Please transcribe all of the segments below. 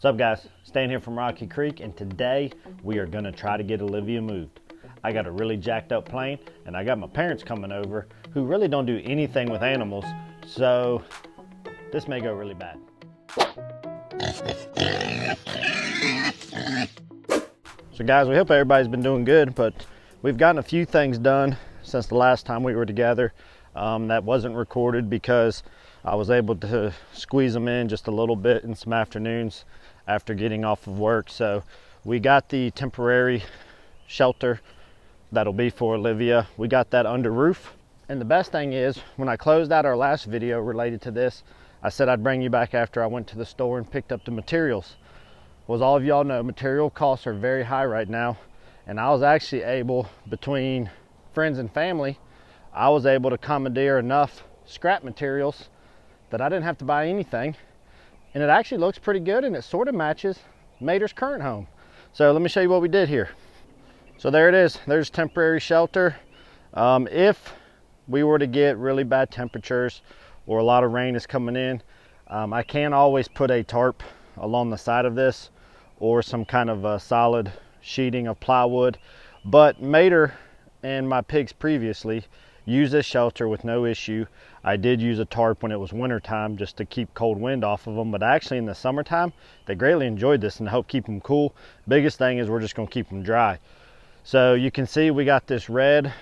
What's up, guys? Stan here from Rocky Creek, and today we are gonna try to get Olivia moved. I got a really jacked up plane, and I got my parents coming over who really don't do anything with animals, so this may go really bad. So guys, we hope everybody's been doing good, but we've gotten a few things done since the last time we were together that wasn't recorded because I was able to squeeze them in just a little bit in some afternoons after getting off of work. So we got the temporary shelter that'll be for Olivia. We got that under roof. And the best thing is, when I closed out our last video related to this, I said I'd bring you back after I went to the store and picked up the materials. Well, as all of y'all know, material costs are very high right now. And I was actually able, between friends and family, I was able to commandeer enough scrap materials that I didn't have to buy anything. And it actually looks pretty good, and it sort of matches Mater's current home. So let me show you what we did here. So there it is. There's temporary shelter. If we were to get really bad temperatures or a lot of rain is coming in, I can always put a tarp along the side of this or some kind of a solid sheeting of plywood. But Mater and my pigs previously used this shelter with no issue. I did use a tarp when it was winter time just to keep cold wind off of them, but actually in the summertime they greatly enjoyed this and helped keep them cool. Biggest thing is we're just going to keep them dry. So you can see we got this red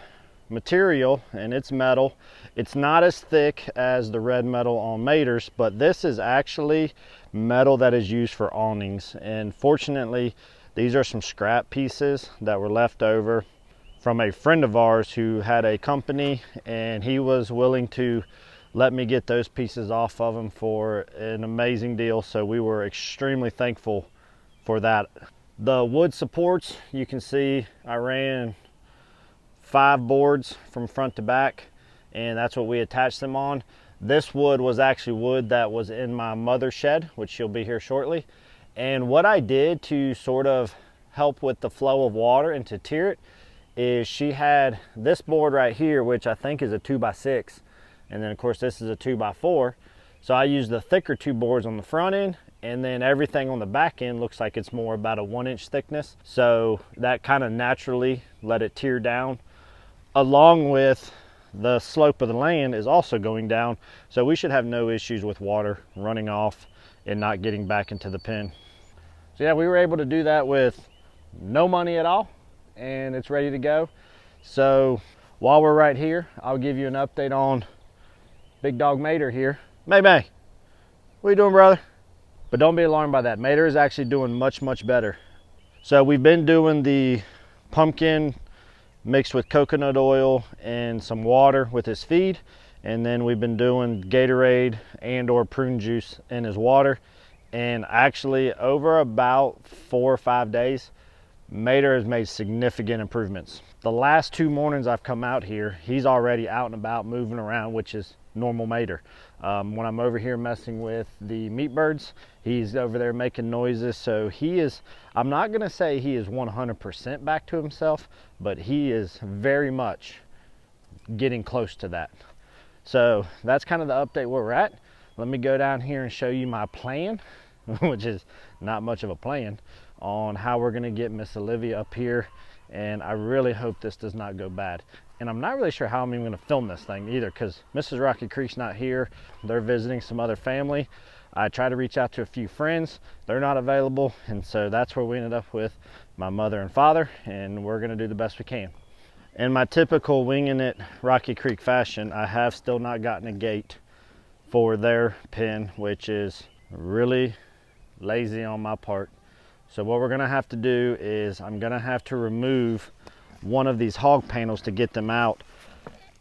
material, and it's metal. It's not as thick as the red metal on Mater's, but this is actually metal that is used for awnings. And fortunately, these are some scrap pieces that were left over from a friend of ours who had a company, and he was willing to let me get those pieces off of him for an amazing deal. So we were extremely thankful for that. The wood supports, you can see I ran 5 boards from front to back, and that's what we attached them on. This wood was actually wood that was in my mother's shed, which she'll be here shortly. And what I did to sort of help with the flow of water and to tier it is she had this board right here, which I think is a 2x6, and then of course this is a 2x4. So I used the thicker 2 boards on the front end, and then everything on the back end looks like it's more about a 1-inch thickness. So that kind of naturally let it tear down, along with the slope of the land is also going down. So we should have no issues with water running off and not getting back into the pen. So yeah, we were able to do that with no money at all, and it's ready to go. So while we're right here, I'll give you an update on Big Dog Mater here. May, what are you doing, brother? But don't be alarmed by that. Mater is actually doing much, much better. So we've been doing the pumpkin mixed with coconut oil and some water with his feed. And then we've been doing Gatorade and or prune juice in his water. And actually over about 4 or 5 days, Mater has made significant improvements. The last 2 mornings I've come out here, he's already out and about moving around, which is normal Mater. When I'm over here messing with the meat birds, he's over there making noises. So he is, I'm not gonna say he is 100% back to himself, but he is very much getting close to that. So that's kind of the update where we're at. Let me go down here and show you my plan, which is not much of a plan, on how we're gonna get Miss Olivia up here. And I really hope this does not go bad. And I'm not really sure how I'm even gonna film this thing either, because Mrs. Rocky Creek's not here. They're visiting some other family. I tried to reach out to a few friends. They're not available. And so that's where we ended up with my mother and father, and we're gonna do the best we can. In my typical winging it Rocky Creek fashion, I have still not gotten a gate for their pen, which is really lazy on my part. So what we're gonna have to do is I'm gonna have to remove one of these hog panels to get them out.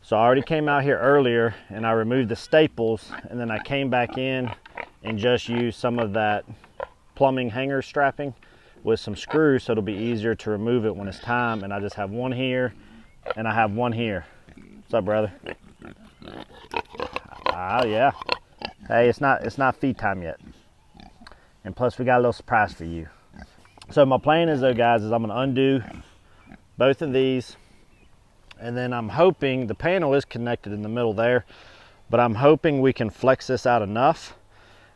So I already came out here earlier and I removed the staples, and then I came back in and just used some of that plumbing hanger strapping with some screws, so it'll be easier to remove it when it's time. And I just have one here and I have one here. What's up, brother? Oh yeah. Hey, it's not feed time yet. And plus we got a little surprise for you. So my plan is though, guys, is I'm gonna undo both of these, and then I'm hoping the panel is connected in the middle there, but I'm hoping we can flex this out enough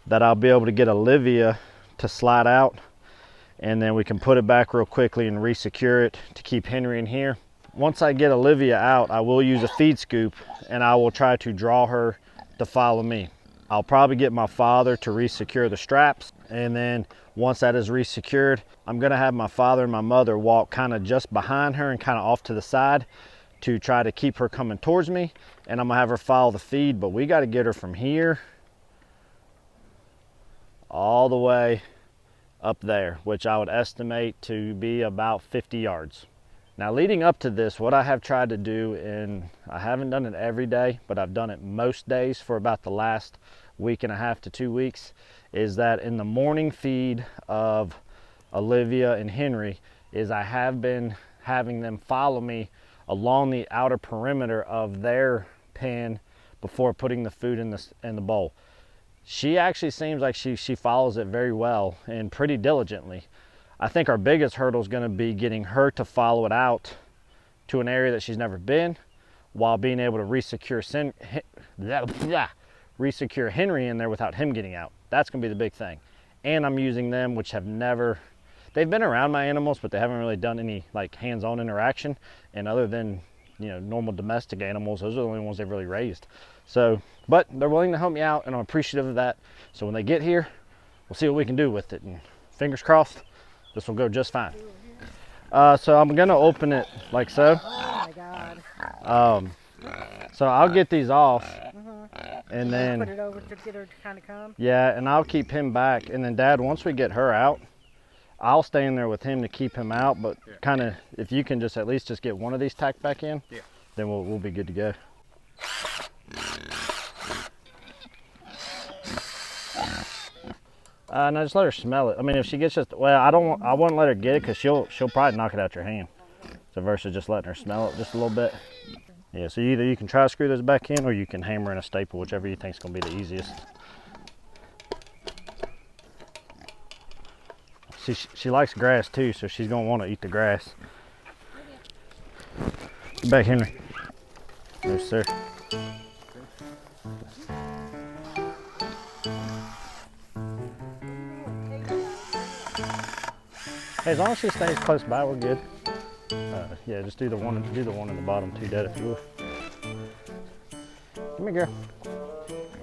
that I'll be able to get Olivia to slide out, and then we can put it back real quickly and re-secure it to keep Henry in here. Once I get Olivia out, I will use a feed scoop and I will try to draw her to follow me. I'll probably get my father to re-secure the straps, and then once that is re-secured, I'm gonna have my father and my mother walk kind of just behind her and kind of off to the side to try to keep her coming towards me, and I'm gonna have her follow the feed. But we got to get her from here all the way up there, which I would estimate to be about 50 yards. Now, leading up to this, what I have tried to do, and I haven't done it every day, but I've done it most days for about the last week and a half to 2 weeks, is that in the morning feed of Olivia and Henry, is I have been having them follow me along the outer perimeter of their pen before putting the food in the bowl. She actually seems like she follows it very well and pretty diligently. I think our biggest hurdle is going to be getting her to follow it out to an area that she's never been, while being able to re-secure Henry in there without him getting out. That's going to be the big thing. And I'm using them, which have never, they've been around my animals, but they haven't really done any like hands-on interaction. And other than, you know, normal domestic animals, those are the only ones they've really raised. So, but they're willing to help me out, and I'm appreciative of that. So when they get here, we'll see what we can do with it. And fingers crossed, this will go just fine. So I'm gonna open it like so. Oh my God. So I'll get these off, and then put it over to get her to kind of come. Yeah, and I'll keep him back. And then Dad, once we get her out, I'll stay in there with him to keep him out. But kind of, if you can just at least just get one of these tacked back in, then we'll be good to go. No, just let her smell it. I mean, if she gets just, well, I wouldn't let her get it, because she'll probably knock it out your hand. So versus just letting her smell it just a little bit. Yeah, so either you can try to screw those back in, or you can hammer in a staple, whichever you think is going to be the easiest. She likes grass too, so she's going to want to eat the grass. Get back, Henry. Yes, sir. Hey, as long as she stays close by, we're good. Yeah, just do the one in the bottom too, Dad, if you will. Come here, girl.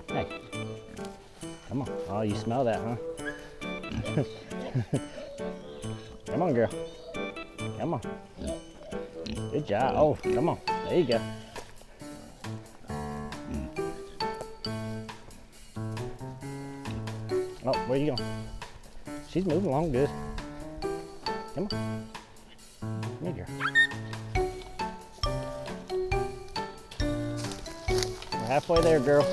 Hey, come on. Oh, you smell that, huh? Come on, girl. Come on. Good job. Oh, come on. There you go. Oh, where you going? She's moving along good. Come on. Come here, girl. We're halfway there, girl.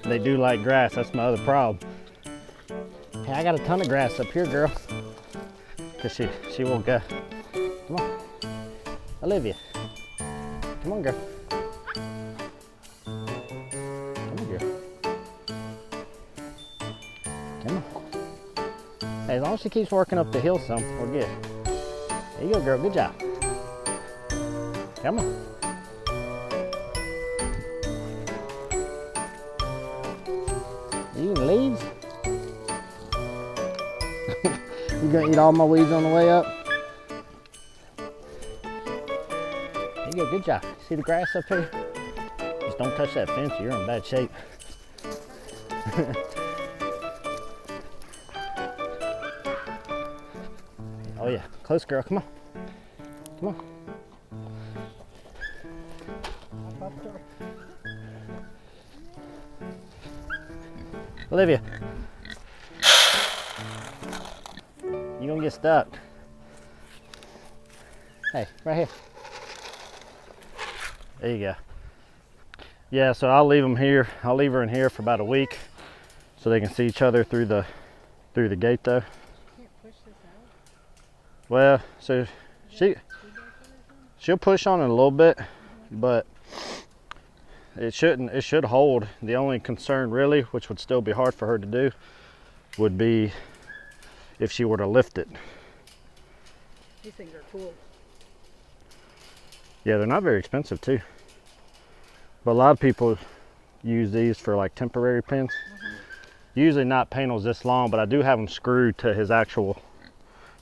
They do like grass. That's my other problem. Hey, I got a ton of grass up here, girl. Cause she won't go. Come on, Olivia. Come on, girl. Come on, girl. Come on. Hey, as long as she keeps working up the hill some, we're good. There you go, girl. Good job. Come on. You eating leaves? You gonna eat all my weeds on the way up? There you go, good job. See the grass up here? Just don't touch that fence, you're in bad shape. Oh yeah, close girl, come on. Come on. Olivia. You're gonna get stuck. Hey, right here. There you go. Yeah, so I'll leave them here. I'll leave her in here for about a week so they can see each other through the gate though. Can't push this out. Well, so she'll push on it a little bit, but it should hold. The only concern really, which would still be hard for her to do, would be if she were to lift it. These things are cool. Yeah, they're not very expensive too. But a lot of people use these for like temporary pins. Usually not panels this long, but I do have them screwed to his actual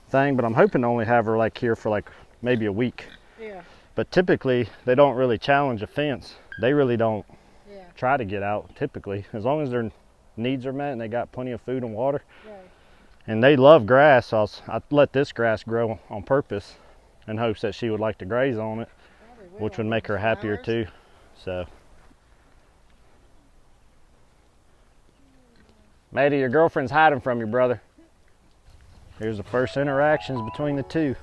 thing. But I'm hoping to only have her like here for like maybe a week. Yeah. But typically they don't really challenge a fence. They really don't try to get out typically, as long as their needs are met and they got plenty of food and water. Right. And they love grass, so I let this grass grow on purpose in hopes that she would like to graze on it, which would make her happier too. So, Maddie, your girlfriend's hiding from you, brother. Here's the first interactions between the two.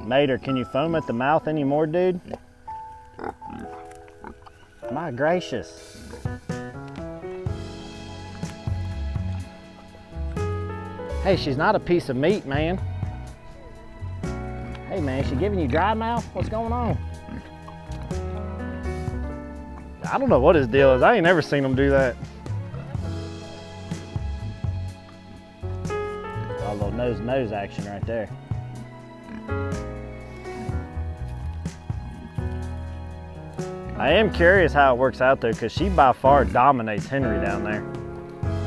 Mater, can you foam at the mouth anymore, dude? My gracious. Hey, she's not a piece of meat, man. Hey, man, she giving you dry mouth? What's going on? I don't know what his deal is. I ain't never seen him do that. A little nose-to-nose action right there. I am curious how it works out there, because she by far dominates Henry down there.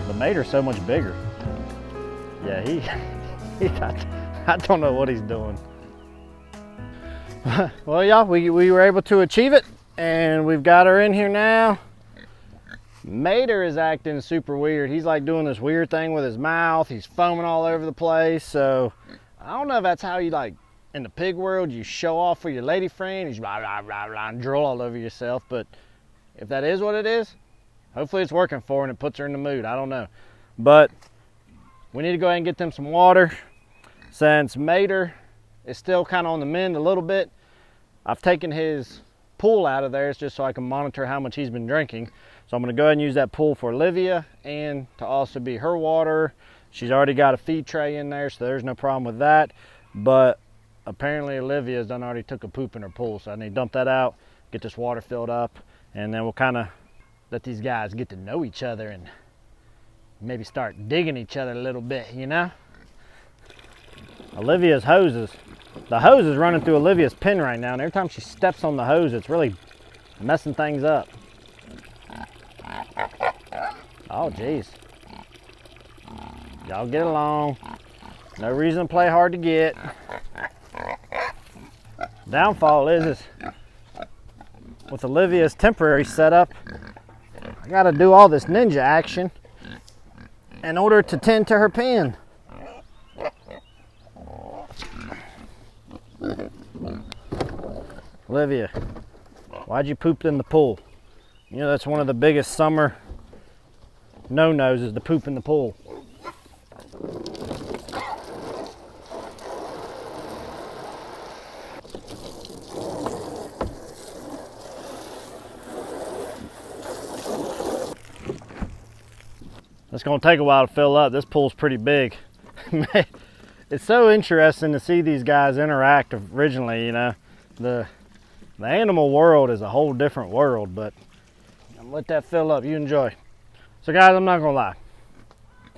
The mater's so much bigger. Yeah, I don't know what he's doing. Well, y'all, we were able to achieve it, and we've got her in here now. Mater is acting super weird. He's like doing this weird thing with his mouth. He's foaming all over the place. So I don't know if that's how you, like, in the pig world, you show off for your lady friend. You blah, blah, blah, blah, and drool all over yourself. But if that is what it is, hopefully it's working for her and it puts her in the mood. I don't know. But we need to go ahead and get them some water. Since Mater is still kind of on the mend a little bit, I've taken his pool out of there. It's just so I can monitor how much he's been drinking. So I'm going to go ahead and use that pool for Olivia and to also be her water. She's already got a feed tray in there, so there's no problem with that. But apparently Olivia's done already took a poop in her pool, so I need to dump that out, get this water filled up, and then we'll kind of let these guys get to know each other and maybe start digging each other a little bit, you know? Olivia's hoses. The hose is running through Olivia's pen right now, and every time she steps on the hose, it's really messing things up. Oh, geez. Y'all get along. No reason to play hard to get. Downfall is with Olivia's temporary setup, I gotta do all this ninja action in order to tend to her pen. Olivia, why'd you poop in the pool? You know that's one of the biggest summer no-nos is to poop in the pool. It's gonna take a while to fill up. This pool's pretty big. It's so interesting to see these guys interact originally, you know. The animal world is a whole different world, but I'm gonna let that fill up. You enjoy. So guys, I'm not gonna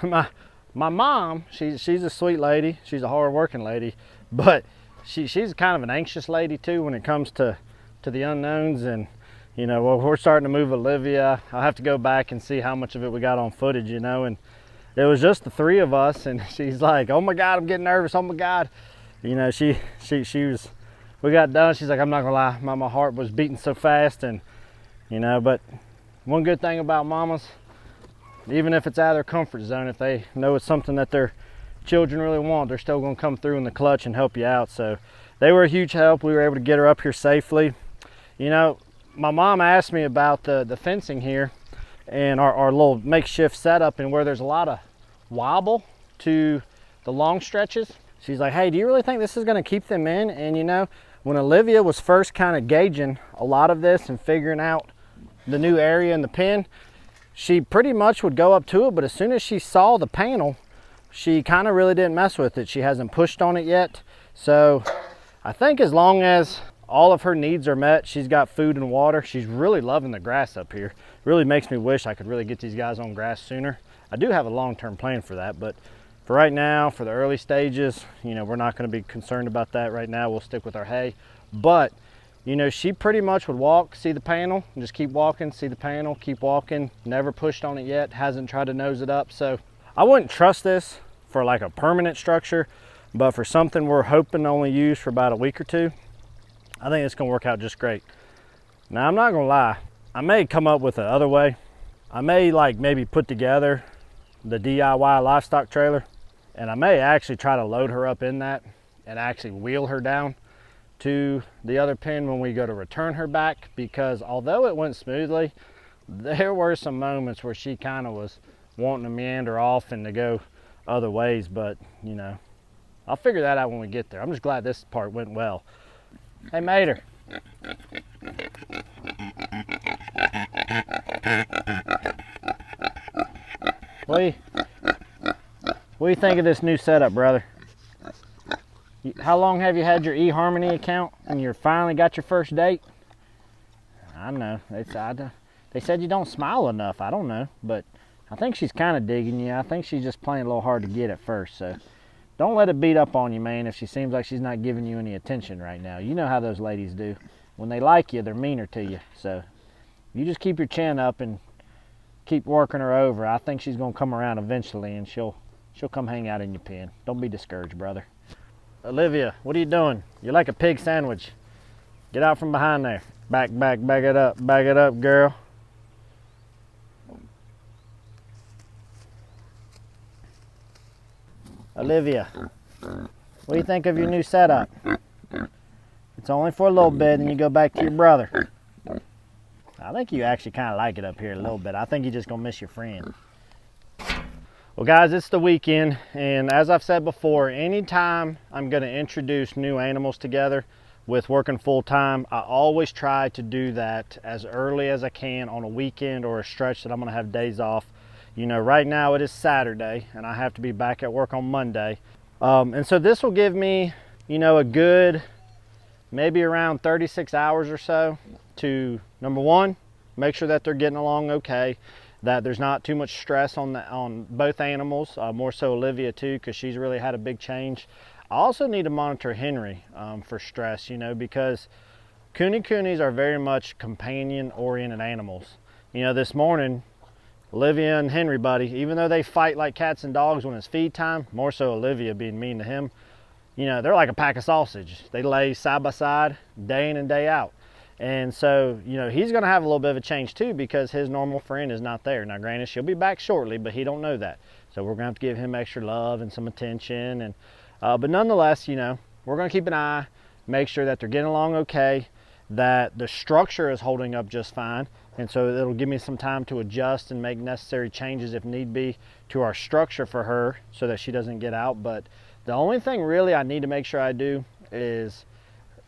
lie. My mom, she's a sweet lady. She's a hard-working lady, but she's kind of an anxious lady too when it comes to the unknowns. And you know, well, we're starting to move Olivia. I'll have to go back and see how much of it we got on footage, you know. And it was just the three of us, and she's like, "Oh my God, I'm getting nervous. Oh my God," you know. She was. We got done. She's like, "I'm not gonna lie, my heart was beating so fast," and you know. But one good thing about mamas, even if it's out of their comfort zone, if they know it's something that their children really want, they're still gonna come through in the clutch and help you out. So they were a huge help. We were able to get her up here safely. You know, my mom asked me about the fencing here and our little makeshift setup, and where there's a lot of wobble to the long stretches. She's like, "Hey, do you really think this is gonna keep them in?" And you know, when Olivia was first kind of gauging a lot of this and figuring out the new area in the pen, she pretty much would go up to it, but as soon as she saw the panel, she kind of really didn't mess with it. She hasn't pushed on it yet. So I think as long as all of her needs are met. She's got food and water. She's really loving the grass up here. Really makes me wish I could really get these guys on grass sooner. I do have a long-term plan for that, but for right now, for the early stages, you know, we're not going to be concerned about that right now. We'll stick with our hay. But, you know, she pretty much would walk, see the panel, and just keep walking, see the panel, keep walking. Never pushed on it yet, hasn't tried to nose it up. So I wouldn't trust this for like a permanent structure, but for something we're hoping to only use for about a week or two, I think it's going to work out just great. Now, I'm not going to lie. I may come up with another way. I may maybe put together the DIY livestock trailer, and I may actually try to load her up in that and actually wheel her down to the other pen when we go to return her back, because although it went smoothly, there were some moments where she kind of was wanting to meander off and to go other ways, but you know, I'll figure that out when we get there. I'm just glad this part went well. Hey, Mater. What do you think of this new setup, brother? How long have you had your eHarmony account and you finally got your first date? I know, they said you don't smile enough. I don't know, but I think she's kind of digging you. I think she's just playing a little hard to get at first, so don't let it beat up on you, man, if she seems like she's not giving you any attention right now. You know how those ladies do. When they like you, they're meaner to you. So you just keep your chin up and keep working her over. I think she's going to come around eventually, and she'll come hang out in your pen. Don't be discouraged, brother. Olivia, what are you doing? You're like a pig sandwich. Get out from behind there. Back it up, girl. Olivia, what do you think of your new setup? It's only for a little bit, and you go back to your brother. I think you actually kind of like it up here a little bit. I think you're just going to miss your friend. Well, guys, it's the weekend, and as I've said before, anytime I'm going to introduce new animals together with working full-time, I always try to do that as early as I can on a weekend or a stretch that I'm going to have days off. You know, right now it is Saturday, and I have to be back at work on Monday. And so this will give me, you know, a good maybe around 36 hours or so to, number one, make sure that they're getting along okay, that there's not too much stress on both animals, more so Olivia too, because she's really had a big change. I also need to monitor Henry for stress, you know, because coonies are very much companion-oriented animals. You know, this morning, Olivia and Henry, buddy, even though they fight like cats and dogs when it's feed time, more so Olivia being mean to him, you know, they're like a pack of sausage. They lay side by side, day in and day out. And so, you know, he's going to have a little bit of a change too, because his normal friend is not there. Now, granted, she'll be back shortly, but he don't know that. So we're going to have to give him extra love and some attention. And but nonetheless, you know, we're going to keep an eye, make sure that they're getting along okay, that the structure is holding up just fine. And so it'll give me some time to adjust and make necessary changes if need be to our structure for her so that she doesn't get out. But the only thing really I need to make sure I do is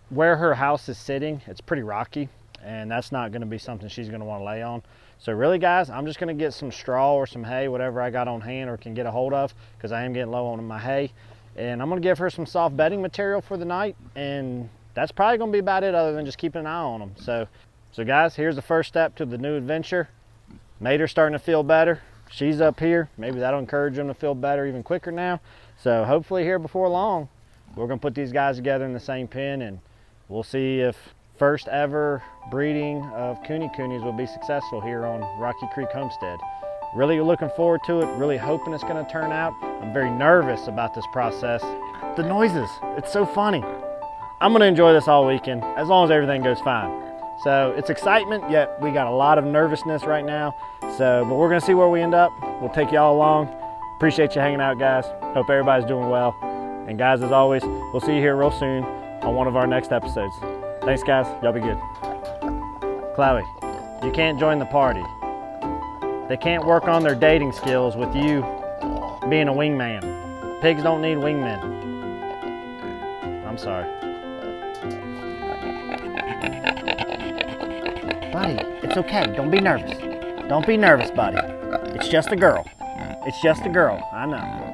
where her house is sitting. It's pretty rocky, and that's not going to be something she's going to want to lay on. So really, guys, I'm just going to get some straw or some hay, whatever I got on hand or can get a hold of, because I am getting low on my hay. And I'm going to give her some soft bedding material for the night, and that's probably going to be about it, other than just keeping an eye on them. So guys, here's the first step to the new adventure. Mater's starting to feel better. She's up here. Maybe that'll encourage them to feel better even quicker now. So hopefully here before long, we're going to put these guys together in the same pen, and we'll see if first ever breeding of coonies will be successful here on Rocky Creek Homestead. Really looking forward to it, really hoping it's going to turn out. I'm very nervous about this process. The noises, it's so funny. I'm going to enjoy this all weekend as long as everything goes fine. So it's excitement, yet we got a lot of nervousness right now. But we're going to see where we end up. We'll take y'all along. Appreciate you hanging out, guys. Hope everybody's doing well. And guys, as always, we'll see you here real soon on one of our next episodes. Thanks, guys. Y'all be good. Chloe, you can't join the party. They can't work on their dating skills with you being a wingman. Pigs don't need wingmen. I'm sorry. Buddy, it's okay. Don't be nervous. Don't be nervous, buddy. It's just a girl. It's just a girl. I know.